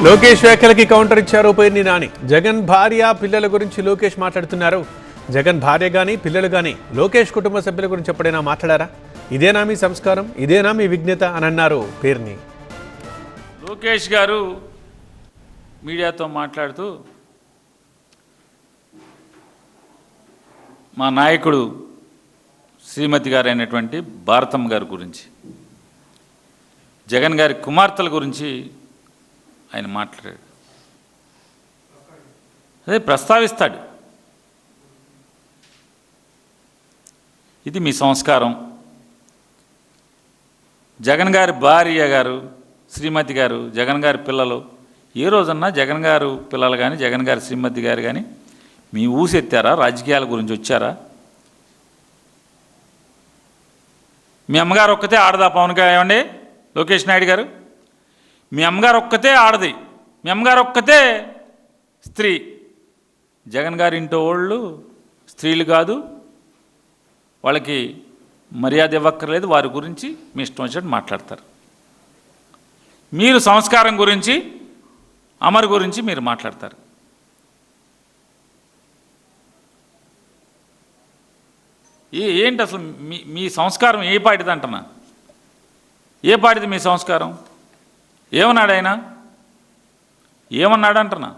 Lokesh వ్యాఖ్యలకి counter ఇచ్చారు పేర్ని నాని. జగన్ భార్య పిల్లల గురించి లోకేష్ మాట్లాడుతున్నారు. జగన్ భార్య గాని పిల్లలు గాని లోకేష్ కుటుంబ సభ్యుల గురించి ఎప్పుడైనా మాట్లాడారా? ఇదేనా మీ సంస్కారం, ఇదేనా మీ విజ్ఞత అని అన్నారు పేర్ని. లోకేష్ గారు మీడియాతో మాట్లాడుతూ మా నాయకుడు శ్రీమతి గారు అయినటువంటి భారతమ్మ గారి గురించి, జగన్ గారి కుమార్తెల గురించి ఆయన మాట్లాడాడు. అదే ప్రస్తావిస్తాడు. ఇది మీ సంస్కారం. జగన్ గారి భార్య గారు, శ్రీమతి గారు, జగన్ గారి పిల్లలు, ఏ రోజన్నా జగన్ గారు పిల్లలు కానీ జగన్ గారి శ్రీమతి గారు కానీ మీ ఊసెత్తారా? రాజకీయాల గురించి వచ్చారా? మీ అమ్మగారు ఒక్కతే ఆడదా? పవన్ కళ్యాణ్ ఏమండి, లోకేష్ నాయుడు గారు, మీ అమ్మగారు ఒక్కతే ఆడది, మీ అమ్మగారు ఒక్కతే స్త్రీ. జగన్ గారి ఇంట్లో వాళ్ళు స్త్రీలు కాదు, వాళ్ళకి మర్యాద ఇవ్వక్కర్లేదు. వారి గురించి మీ ఇష్టం వచ్చినట్టు మాట్లాడతారు. మీరు సంస్కారం గురించి, అమర్ గురించి మీరు మాట్లాడతారు. ఏంటి అసలు మీ సంస్కారం ఏ పాటిది అంటున్నా? ఏ పాటిది మీ సంస్కారం? ఏమన్నాడు ఆయన? ఏమన్నాడు అంటున్నా?